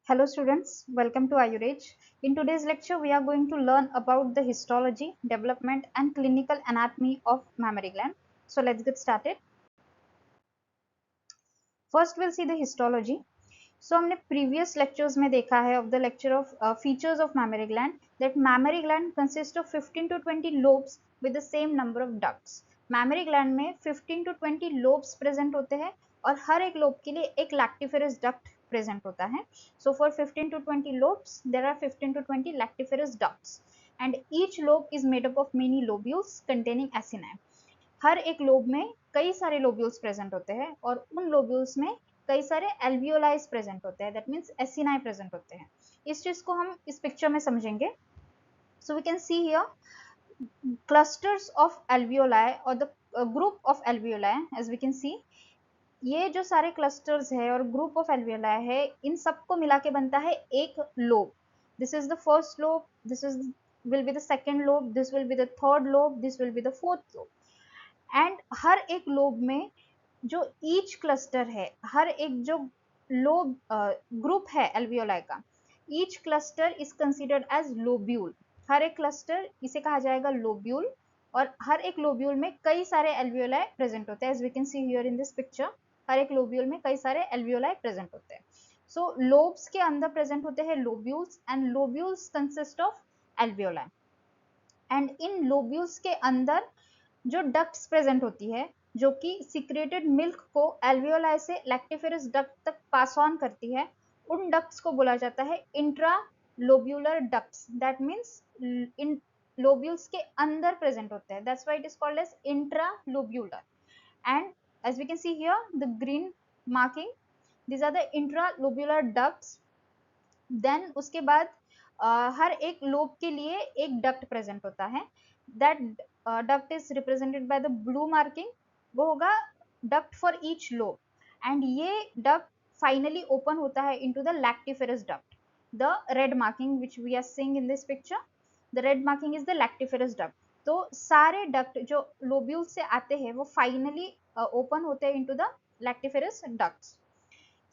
Hello students, welcome to IURAGE. In today's lecture, we are going to learn about the histology, development and clinical anatomy of mammary gland. So let's get started. First we'll see the histology. So हमने previous lectures में देखा है of the lecture of features of mammary gland that mammary gland consists of 15 to 20 lobes with the same number of ducts. Mammary gland में 15 to 20 lobes present होते हैं और हर एक lobe के लिए एक lactiferous duct present होता है. So for 15 to 20 lobes there are 15 to 20 lactiferous ducts and each lobe is made up of many lobules containing acini. हर एक लोब में कई सारे लोब्यूल्स प्रेजेंट होते हैं और उन लोब्यूल्स में कई सारे एल्वियोलाइज प्रेजेंट होते हैं, दैट मींस एसिनाई प्रेजेंट होते हैं. इस चीज को हम इस पिक्चर में समझेंगे. So we can see here clusters of alveoli और the group of alveoli. As we can see ये जो सारे क्लस्टर्स है और ग्रुप ऑफ एल्वियोलाई है, इन सबको मिला के बनता है एक lobe. This is the first lobe, this is will be the second lobe, this will be the third lobe, this will be the fourth lobe. And हर एक लोब में जो ईच क्लस्टर है, हर एक जो लोब ग्रुप है alveoli का, each cluster is considered as lobule. हर एक क्लस्टर इसे कहा जाएगा लोब्यूल और हर एक लोब्यूल में कई सारे एल्वियोलाई प्रेजेंट होते हैं. As we can see here in this picture, हर एक लोब्यूल में कई सारे एल्वियोलाई प्रेजेंट होते हैं. सो लोब्स के अंदर प्रेजेंट होते हैं lobules and lobules consist of alveoli. And in lobules के अंदर जो डक्ट्स प्रेजेंट होती है जो कि सिक्रेटेड मिल्क को एल्वियोलाई से लैक्टिफेरस डक्ट तक पास ऑन करती है, उन डक्ट्स को बोला जाता है intra lobular ducts. That means in lobules के अंदर प्रेजेंट होते हैं. That's why it is called as intra lobular. And as we can see here the green marking, these are the intralobular ducts. Then उसके बाद हर एक lobe के लिए एक डक्ट प्रेजेंट होता है. That duct is represented by the blue marking. वो होगा duct for each lobe and ये डक्ट फाइनली ओपन होता है into the lactiferous duct. The red marking which we are seeing in this picture, the red marking is the lactiferous duct. तो सारे duct जो lobule से आते हैं वो फाइनली ओपन होते हैं into the lactiferous ducts.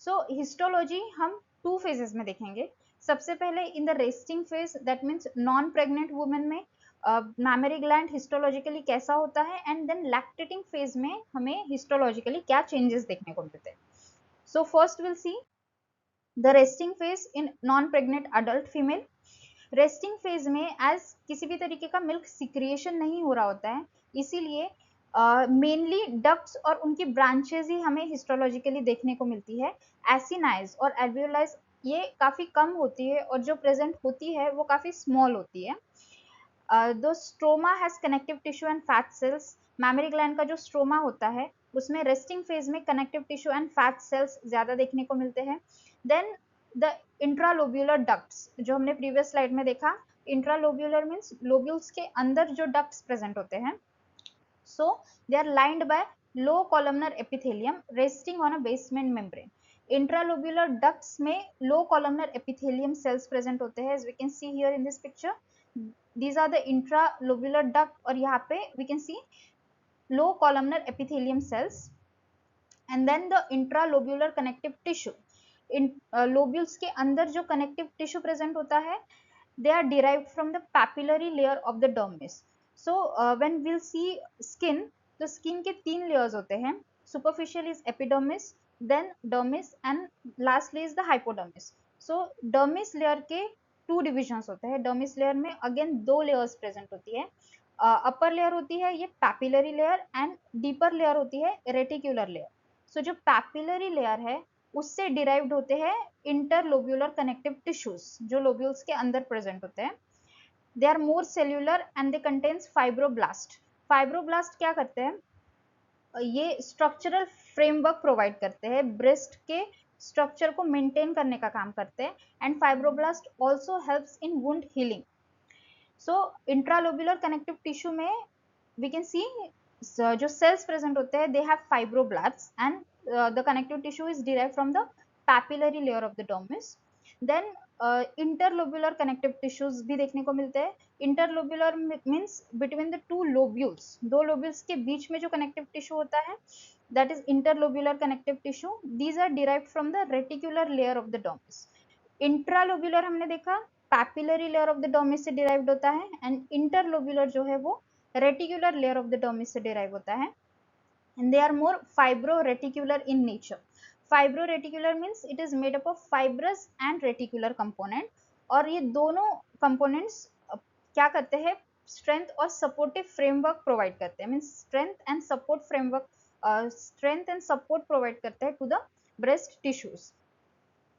So histology हम टू फेजेस में देखेंगे. सबसे पहले in the resting phase, that means non pregnant women में मैमरी ग्लैंड हिस्टोलॉजिकली कैसा होता है एंड देन लैक्टेटिंग फेज में हमें हिस्टोलॉजिकली क्या चेंजेस देखने को मिलते हैं. So first will see the resting phase in non pregnant adult female. Resting phase में एज किसी भी तरीके का मिल्क सिक्रिएशन नहीं हो रहा होता है, इसीलिए मेनली डक्ट्स और उनकी ब्रांचेज ही हमें हिस्टोलॉजिकली देखने को मिलती है. एसिनाइज और एल्वियोलाइज ये काफी कम होती है और जो प्रेजेंट होती है वो काफी स्मॉल होती है. The stroma has connective tissue and fat sales. Memory gland का जो स्ट्रोमा होता है उसमें रेस्टिंग फेज में connective tissue and fat sales ज्यादा देखने को मिलते हैं. देन द इंट्रालोब्यूलर डक्ट्स जो हमने प्रीवियस स्लाइड में देखा, इंट्रालोब्यूलर मीन्स लोब्यूल्स के अंदर जो डक्ट्स प्रेजेंट होते हैं. So they are lined by low columnar epithelium resting on a basement membrane. Intralobular ducts में low columnar epithelium cells present होते हैं, as we can see here in this picture. These are the intralobular duct और यहाँ पे we can see low columnar epithelium cells. And then the intralobular connective tissue. In lobules के अंदर जो connective tissue present होता है, they are derived from the papillary layer of the dermis. So when we'll see skin, तो skin के तीन layers होते हैं. Superficial is epidermis, then dermis and lastly is the hypodermis. So dermis layer के two divisions होते हैं. dermis layer में again दो layers present होती है. upper layer होती है ये papillary layer and deeper layer होती है reticular layer. So जो papillary layer है उससे डिराइव्ड होते हैं इंटरलोब्यूलर कनेक्टिव टिश्यूज जो लोब्यूल्स के अंदर प्रेजेंट होते हैं. They are more cellular and they contains fibroblast. Fibroblast क्या करते हैं, ये स्ट्रक्चरल फ्रेमवर्क प्रोवाइड करते हैं, ब्रेस्ट के स्ट्रक्चर को मेंटेन करने का काम करते हैं. And fibroblast also helps in wound healing. So intralobular connective tissue में वी कैन सी जो सेल्स प्रेजेंट होते हैं, they have fibroblasts and the connective tissue is derived from the papillary layer of the dermis. Then interlobular connective tissues भी देखने को मिलते हैं. Interlobular means between the two lobules. दो lobules के बीच में जो connective tissue होता है, that is interlobular connective tissue. These are derived from the reticular layer of the dermis. इंट्रालोब्यूलर हमने देखा papillary layer of the dermis से डिराइव्ड होता है, एंड इंटरलोब्यूलर जो है वो reticular layer of the dermis से डिराइव होता है, and they are more fibro-reticular in nature. Fibro-reticular means it is made up of fibrous and reticular component, और ये दोनों components क्या करते हैं, strength और supportive framework provide करते हैं, means strength and support framework, strength and support provide करते हैं to the breast tissues,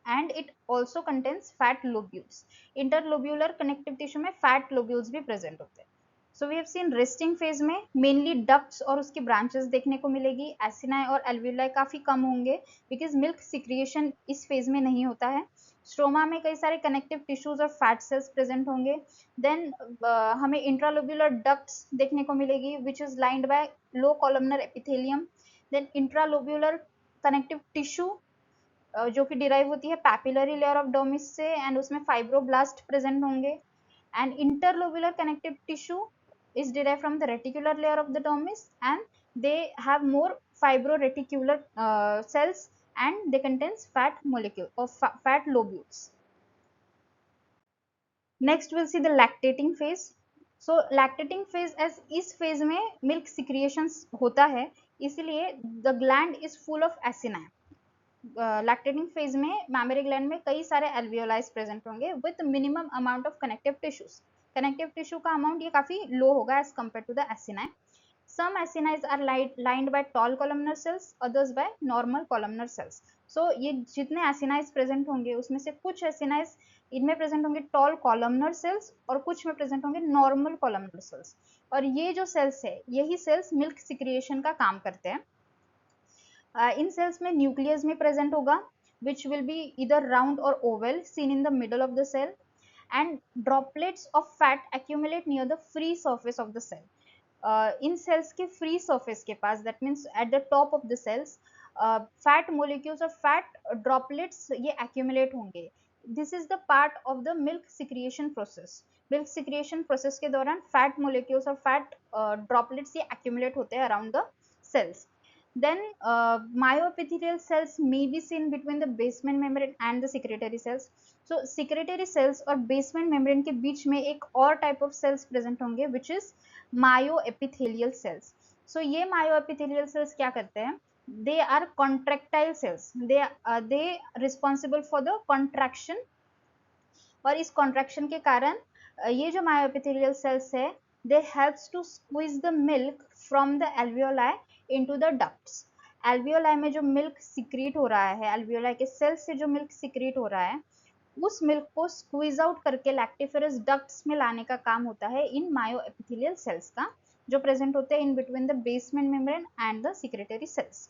and it also contains fat lobules. Interlobular connective tissue में fat lobules भी present होते हैं. So we have seen resting phase में mainly ducts और उसकी branches देखने को मिलेगी, acini और alveoli काफी कम होंगे because milk secretion इस phase में नहीं होता है. स्ट्रोमा में कई सारे कनेक्टिव टिश्यूज और फैट सेल्स प्रेजेंट होंगे. देन हमें इंट्रालोब्यूलर डक्ट्स देखने को मिलेगी which is lined by low columnar epithelium. Then intralobular connective tissue जो कि डिराइव होती है पैपिलरी लेयर ऑफ डर्मिस से, एंड उसमें फाइब्रोब्लास्ट प्रेजेंट होंगे. And interlobular connective tissue is derived from the reticular layer of the dermis, and they have more fibroreticular cells, and they contains fat molecule or fat lobules. Next we'll see the lactating phase. So lactating phase, as इस phase में milk secretions होता है, इसलिए the gland is full of acini. Lactating phase में mammary gland में कई सारे alveoli present होंगे with minimum amount of connective tissues. Connective tissue का अमाउंट ये काफी लो होगा as compare to the acini. Some acini are lined by tall columnar cells, others by normal columnar cells. So ये जितने acini present होंगे उसमें से कुछ acini इनमें प्रेजेंट होंगे tall columnar cells और कुछ में प्रेजेंट होंगे normal columnar cells. और ये जो सेल्स है यही सेल्स मिल्क सिक्रिएशन का काम करते हैं. इन सेल्स में न्यूक्लियस में प्रेजेंट होगा which will be either round or oval seen in the middle of the cell, and droplets of fat accumulate near the free surface of the cell. इन cells के free surface के पास, that means at the top of the cells, fat molecules और fat droplets ये accumulate होंगे. This is the part of the milk secretion process. Milk secretion process के दौरान fat molecules और फैट ड्रॉपलेट्स ये accumulate होते हैं around the cells. Then myoepithelial cells may be seen between the basement membrane and the secretory cells. So secretory cells और basement membrane के बीच में एक और type of cells present होंगे which is myoepithelial cells. So ये myoepithelial cells क्या करते हैं? They are contractile cells. They responsible for the contraction, और इस contraction के कारण ये जो myoepithelial cells है they helps to squeeze the milk from the alveoli into the ducts. alveoli में जो milk secrete हो रहा है, alveoli के cells से जो milk secrete हो रहा है, उस milk को squeeze out करके lactiferous ducts में लाने का काम होता है इन myoepithelial cells का, जो present होते हैं in between the basement membrane and the secretory cells.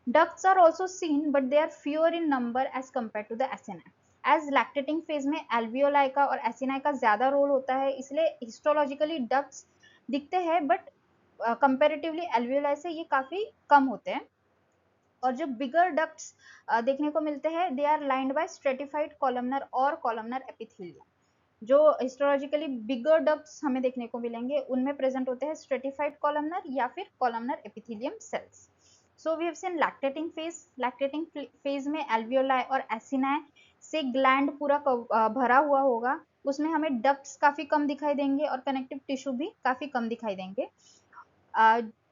Ducts are also seen, but they are fewer in number as compared to the acini. As lactating phase में alveoli का और acini का ज्यादा role होता है, इसलिए histologically ducts दिखते हैं, but कंपेरेटिवली alveoli से ये काफी कम होते हैं. और जो बिगर डक्ट्स देखने को मिलते हैं they are lined by stratified columnar और कॉलमनर एपिथेलियम. जो हिस्टोलॉजिकली बिगर डक्ट्स हमें देखने को मिलेंगे उनमें प्रेजेंट होते हैं स्ट्रेटिफाइड कॉलमनर या फिर columnar epithelium cells. So we have seen lactating phase. Lactating phase में alveoli और acini से ग्लैंड पूरा भरा हुआ होगा, उसमें हमें डक्ट्स काफी कम दिखाई देंगे और कनेक्टिव टिश्यू भी काफी कम दिखाई देंगे.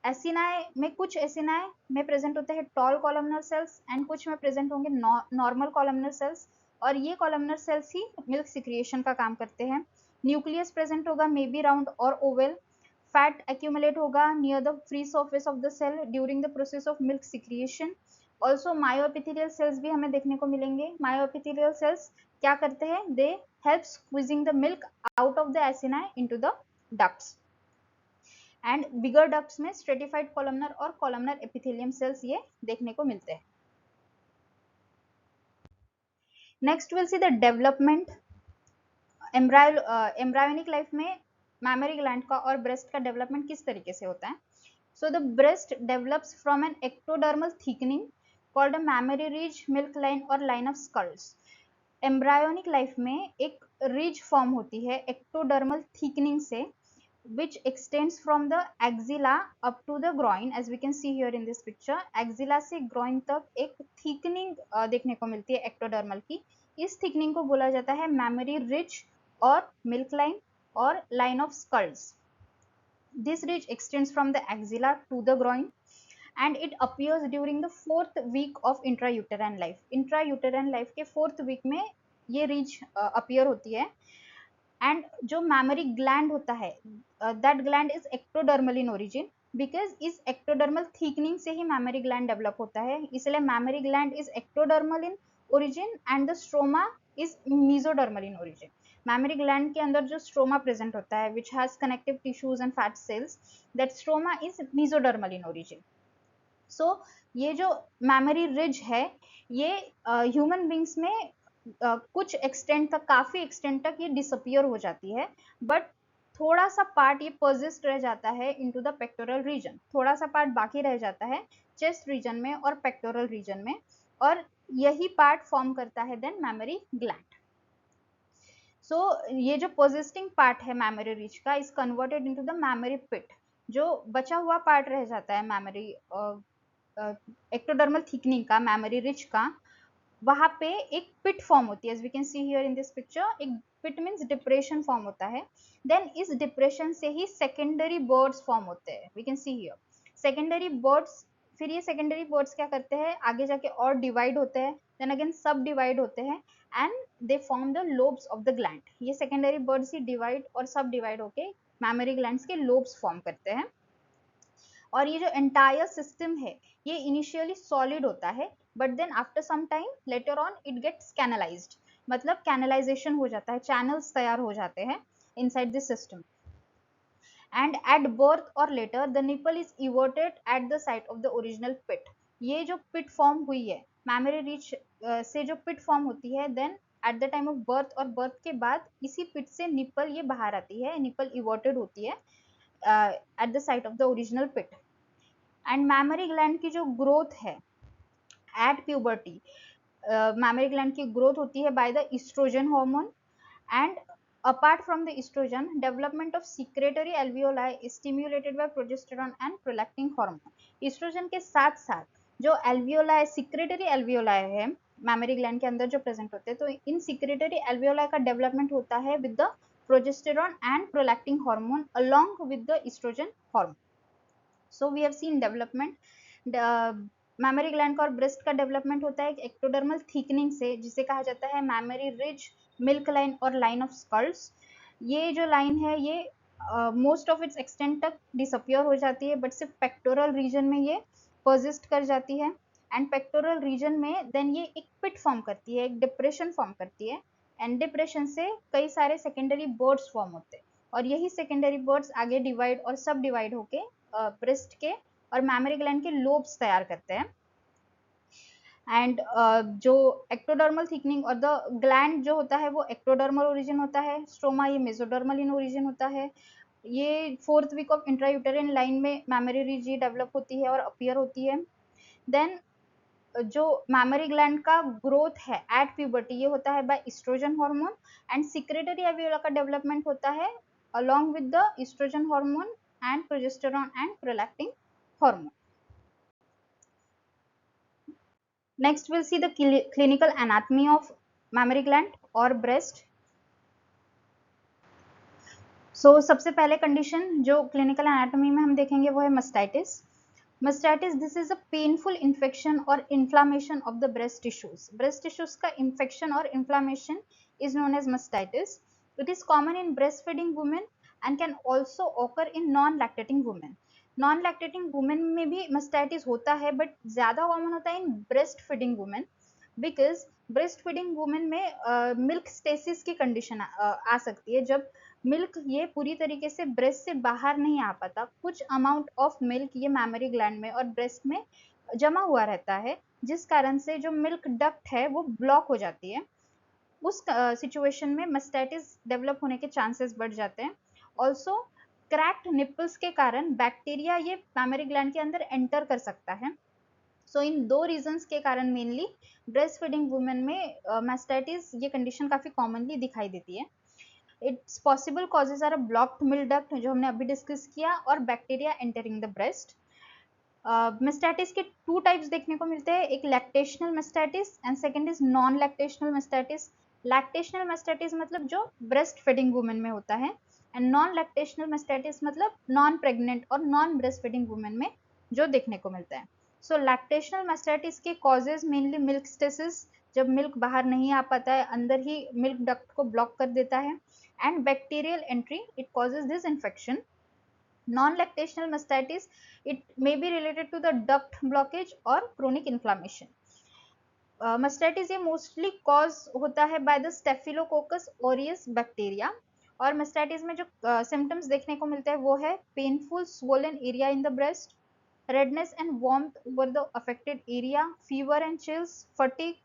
एसिनाई में कुछ एसिनाई में प्रेजेंट होते हैं टॉल कॉलमनर सेल्स एंड कुछ में प्रेजेंट होंगे नॉर्मल कॉलमनर सेल्स, और ये कॉलमनर सेल्स ही मिल्क सिक्रिएशन का काम करते हैं. न्यूक्लियस प्रेजेंट होगा मे बी राउंड और ओवल. फैट एक्यूमुलेट होगा near the free surface of the cell during the process of milk secretion. Also myoepithelial cells भी हमें देखने को मिलेंगे. मायोएपिथेलियल सेल्स क्या करते हैं? They help squeezing the milk out of the acini into the ducts. And bigger ducts में stratified columnar और कॉलमनर एपिथेलियम सेल्स ये देखने को मिलते हैं. Next will see the development. Embryonic life में मैमरी ग्लैंड का और ब्रेस्ट का डेवलपमेंट किस तरीके से होता है? So the breast develops from an ectodermal thickening called a mammary ridge, milk line और line of skulls. Embryonic life में एक रिज फॉर्म होती है एक्टोडर्मल थिकनिंग से, which extends from the axilla up to the groin, as we can see here in this picture. axilla से groin तक एक thickening देखने को मिलती है ectodermal की, इस थिकनिंग को बोला जाता है मैमरी रिज और मिल्क लाइन और line of skulls. This ridge extends from the axilla to the groin and it appears during the 4th week of intrauterine life. Intrauterine life के 4th week में ये ridge appear होती है. And जो mammary gland होता है, that gland is ectodermal in origin because इस ectodermal thickening से ही mammary gland develop होता है, इसलिए mammary gland is ectodermal in origin and the stroma is mesodermal in origin. Mammary gland के अंदर जो स्ट्रोमा प्रेजेंट होता है which has connective tissues and fat cells, that stroma is mesodermal in origin. So ये जो memory ridge है ये human beings में कुछ एक्सटेंट तक, काफी एक्सटेंट तक ये डिसअपियर हो जाती है, बट थोड़ा सा पार्ट ये पर्सिस्ट रह जाता है इनटू द पेक्टोरल रीजन. थोड़ा सा पार्ट बाकी रह जाता है चेस्ट रीजन में और पेक्टोरल रीजन में, और यही पार्ट फॉर्म करता है देन मैमरी ग्लैंड. सो ये जो पर्सिस्टिंग पार्ट है मैमरी रिज का is converted into the mammary pit. जो बचा हुआ पार्ट रह जाता है मैमरी एक्टोडर्मल थिकनिंग का, मैमरी रिज का, वहां पे एक पिट फॉर्म होती है. As we can see here in this picture, एक पिट मींस डिप्रेशन फॉर्म होता है. देन इस डिप्रेशन से ही सेकेंडरी बर्ड्स फॉर्म होते हैं. We can see here secondary buds. फिर ये सेकेंडरी बर्ड्स क्या करते हैं, आगे जाके और डिवाइड होते हैं, देन अगेन सब डिवाइड होते हैं and they form the lobes of the gland. ये सेकेंडरी बर्ड्स ही डिवाइड और सब डिवाइड होके मैमरी ग्लैंड्स के लोब्स फॉर्म करते हैं. और ये जो एंटायर सिस्टम है ये इनिशियली सॉलिड होता है, but then after some time later on it gets canalized. मतलब कैनलाइजेशन हो जाता है, चैनल्स तैयार हो जाते हैं inside this system. And at birth और later the nipple is everted at the site of the original pit. ये जो पिट फॉर्म हुई है मैमरी रिच से, जो पिट फॉर्म होती है, then at the time of birth और बर्थ के बाद इसी पिट से निपल ये बाहर आती है, निपल इवर्टेड होती है at the site of the original pit. And mammary gland की जो ग्रोथ है एट प्यूबर्टी, मैमरी ग्लैंड की ग्रोथ होती है by the oestrogen hormone. And apart from the estrogen, development of secretory alveoli is stimulated by progesterone and prolactin hormone. estrogen के साथ साथ जो alveoli, secretory alveoli है मैमरी ग्लैंड के अंदर जो प्रेजेंट होते हैं, तो इन secretory alveoli का डेवलपमेंट होता है with the progesterone and prolactin hormone along with the estrogen hormone. So we have seen development. Memory gland का और ब्रेस्ट का डेवलपमेंट होता है एक्टोडर्मल थिकनिंग से, जिसे कहा जाता है मैमरी रिज, मिल्क लाइन और लाइन ऑफ स्कल्स. ये जो लाइन है ये मोस्ट ऑफ इट्स एक्सटेंट तक डिसअपियर हो जाती है, बट सिर्फ पेक्टोरल रीजन में ये पर्सिस्ट कर जाती है. एंड पेक्टोरल रीजन में देन ये एक पिट फॉर्म करती है, एक डिप्रेशन फॉर्म करती है, एंड डिप्रेशन से कई सारे सेकेंडरी बर्ड्स फॉर्म होते हैं, और यही सेकेंडरी बर्ड्स आगे डिवाइड और सब डिवाइड होके ब्रेस्ट के और मैमरी ग्लैंड के लोब्स तैयार करते हैं. एंड जो एक्टोडर्मल थिकनिंग और द ग्लैंड जो होता है वो एक्टोडर्मल ओरिजिन होता है, स्ट्रोमा ये मेसोडर्मल इन ओरिजिन होता है. ये 4th week of intrauterine line में मैमरी रिज डेवलप होती है और अपीयर होती है. देन जो मैमरी ग्लैंड का ग्रोथ है एट प्यूबर्टी ये होता है by estrogen hormone, and secretory alveola का डेवलपमेंट होता है along with the estrogen hormone and progesterone and prolactin hormone. Next we'll see the clinical anatomy of mammary gland or breast. So सबसे पहले condition जो clinical anatomy में हम देखेंगे वो है mastitis. Mastitis, this is a painful infection or inflammation of the breast tissues. Breast tissues का infection और inflammation is known as mastitis. It is common in breastfeeding women and can also occur in non-lactating women. Non-lactating women में भी mastitis होता है, but ज़्यादा common होता है in breastfeeding women because breastfeeding women में milk stasis की condition आ सकती है, जब मिल्क ये पूरी तरीके से ब्रेस्ट से बाहर नहीं आ पाता, कुछ अमाउंट ऑफ मिल्क ये मैमरी ग्लैंड में और ब्रेस्ट में जमा हुआ रहता है, जिस कारण से जो मिल्क डक्ट है वो ब्लॉक हो जाती है. उस सिचुएशन में मस्टाइटिस डेवलप होने के चांसेस बढ़ जाते हैं. ऑल्सो क्रैक्ड निपल्स के कारण बैक्टीरिया ये मैमरी ग्लैंड के अंदर एंटर कर सकता है. सो इन दो रीजंस के कारण मेनली ब्रेस्ट फीडिंग वुमेन में मस्टाइटिस ये कंडीशन काफी कॉमनली दिखाई देती है. Its possible causes are blocked milk duct जो हमने अभी डिस्कस किया, और bacteria entering the breast. Mastitis के टू टाइप्स देखने को मिलते हैं, एक lactational mastitis and second is non lactational mastitis. Lactational mastitis मतलब जो ब्रेस्ट फीडिंग वुमेन में होता है, एंड नॉन लैक्टेशनल मेस्टाइटिस मतलब नॉन प्रेग्नेंट और नॉन ब्रेस्ट फीडिंग वुमेन में जो देखने को मिलता है। सो लैक्टेशनल मेस्टाइटिस के कॉजेज मेनली मिल्क स्टेसिस, जब मिल्क बाहर नहीं आ पाता है, अंदर ही मिल्क डक्ट को ब्लॉक कर देता है, and bacterial entry, it causes this infection. Non-lactational mastitis, it may be related to the duct blockage or chronic inflammation. Mastitis ये मोस्टली कॉज होता है by the staphylococcus aureus bacteria. और mastitis में जो सिम्टम्स देखने को मिलते हैं वो है painful swollen area in the breast, redness and warmth over the affected area, fever and chills, fatigue,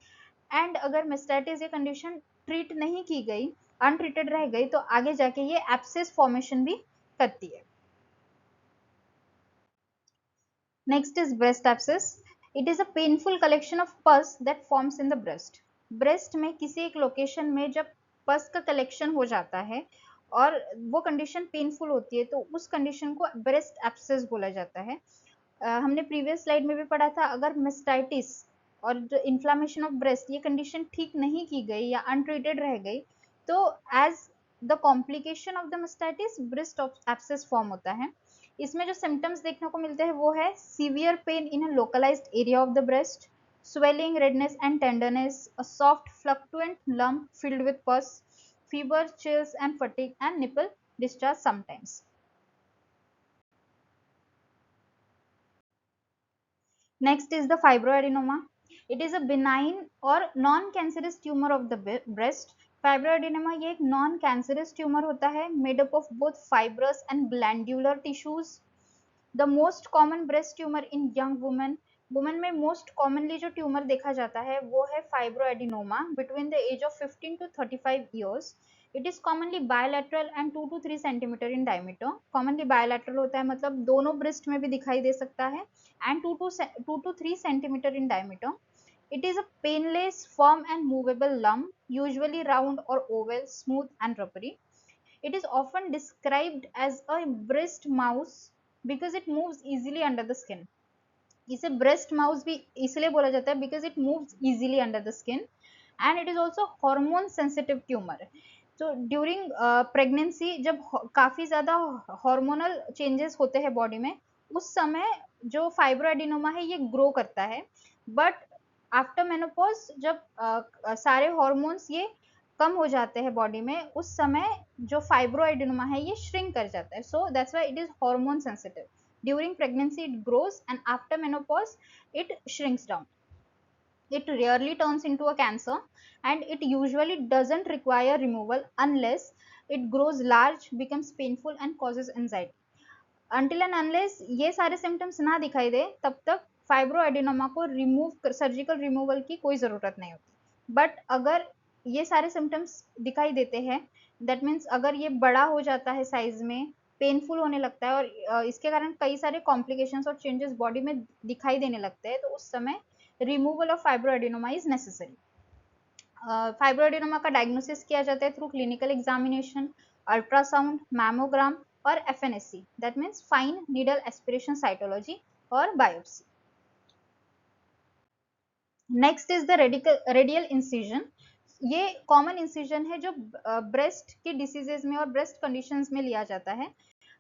and अगर mastitis ये कंडीशन ट्रीट नहीं की गई, अनट्रीटेड रह गई, तो आगे जाके ये एब्सेस फॉर्मेशन भी करती है। Next is breast abscess. It is a painful collection of pus that forms in the breast. Breast में किसी एक लोकेशन में जब पस का कलेक्शन हो जाता है और वो कंडीशन पेनफुल होती है, तो उस कंडीशन को ब्रेस्ट एब्सेस बोला जाता है। हमने प्रीवियस स्लाइड में भी पढ़ा था, अगर मेस्टाइटिस और जो इन्फ्लामेशन ऑफ ब्रेस्ट ये कंडीशन ठीक नहीं की गई या अनट्रीटेड रह गई, तो as the complication of the mastitis breast abscess form होता है। इसमें जो सिम्टम्स देखने को मिलते हैं वो है severe pain in a localised area of the breast, swelling, redness and tenderness, a soft fluctuant lump filled with pus, fever, chills and fatigue, and nipple discharge sometimes. Next is the fibroadenoma. It is a benign or non-cancerous tumor of the breast. Fibroadenoma ये एक non-cancerous tumor होता है, made up of both fibrous and glandular tissues. The most common breast tumour in young women, women में most commonly जो tumour देखा जाता है वो है fibroadenoma between the age of 15 to 35 years. It is commonly bilateral and 2 to 3 centimetre in diameter. Commonly bilateral होता है, मतलब दोनों ब्रेस्ट में भी दिखाई दे सकता है, and 2 to 3 centimetre in diameter. It is a painless, firm and movable lump, usually round or oval, smooth and rubbery. It is often described as a breast mouse because it moves easily under the skin. इसे breast mouse भी इसलिए बोला जाता है because it moves easily under the skin, and it is also hormone sensitive tumor. तो during pregnancy जब काफ़ी ज़्यादा हार्मोनल चेंजेस होते हैं बॉडी में, उस समय जो फाइब्रोएडिनोमा है ये ग्रो करता है, बट आफ्टर मेनोपॉज जब सारे हॉर्मोन्स ये कम हो जाते हैं बॉडी में, उस समय जो फाइब्रोएडिनोमा है ये श्रिंक कर जाता है। So that's why it is hormone sensitive. During pregnancy it grows and after menopause it shrinks down. It rarely turns into a cancer and it usually doesn't require removal unless it grows large, becomes painful and causes anxiety. Until and unless ये सारे symptoms ना दिखाई दे, तब तक fibroadenoma को remove, surgical removal की कोई ज़रूरत नहीं होती। बट अगर ये सारे सिम्टम्स दिखाई देते हैं, दैट मीन्स अगर ये बड़ा हो जाता है साइज में, पेनफुल होने लगता है और इसके कारण कई सारे कॉम्प्लिकेशंस और चेंजेस बॉडी में दिखाई देने लगते हैं, तो उस समय removal of fibroadenoma is necessary. Fibroadenoma का डायग्नोसिस किया जाता है through clinical examination, ultrasound, mammogram और FNAC, that means fine needle aspiration cytology और biopsy. Next is the radial incision. ये कॉमन इंसिजन है जो ब्रेस्ट के डिसीजेज में और ब्रेस्ट कंडीशंस में लिया जाता है।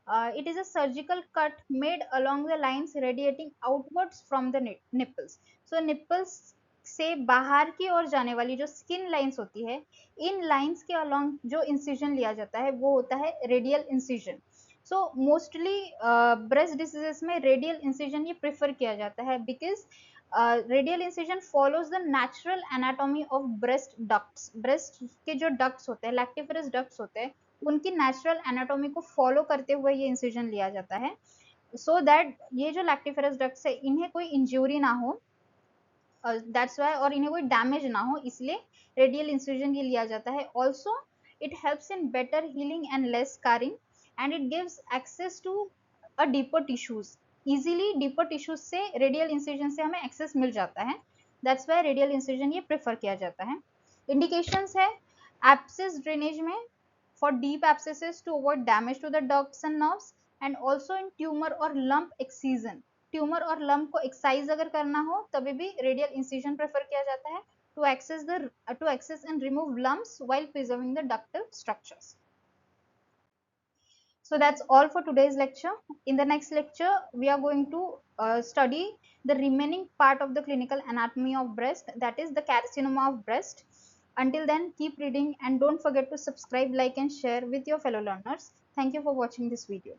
It is a surgical cut made along the lines radiating outwards from the nipples. So nipples से बाहर की ओर जाने वाली जो स्किन लाइंस होती है, इन लाइंस के अलोंग जो इंसिजन लिया जाता है वो होता है radial incision. So mostly breast diseases में रेडियल इंसिजन ये प्रेफर किया जाता है because radial incision follows the natural anatomy of breast ducts. Breast के जो डक्ट्स होते हैं, लैक्टिफरस डक्ट्स होते हैं, उनकी नेचुरल एनाटॉमी को फॉलो करते हुए ये इंसिजन लिया जाता है, सो दैट ये जो लैक्टिफरस डक्ट्स है इन्हें कोई इंज्यूरी ना हो, दैट्स वाई, और इन्हें कोई डैमेज ना हो, इसलिए रेडियल इंसिजन ये लिया जाता है। Also it helps in better healing and less scarring and it gives access to a deeper tissues. Easily deeper tissues से रेडियल इंसिजन से हमें एक्सेस मिल जाता है, दैट्स वाई रेडियल इंसिजन ये प्रेफर किया जाता है। इंडिकेशंस है एब्सेस ड्रेनेज में, for deep abscesses to avoid damage to the ducts and nerves, and also in tumor or lump excision tumour और लम्प को एक्साइज अगर करना हो तभी भी रेडियल इंसिजन प्रेफर किया जाता है to access and remove lumps while preserving the ductal structures. So that's all for today's lecture. In the next lecture, we are going to study the remaining part of the clinical anatomy of breast, that is the carcinoma of breast. Until then, keep reading and don't forget to subscribe, like and share with your fellow learners. Thank you for watching this video.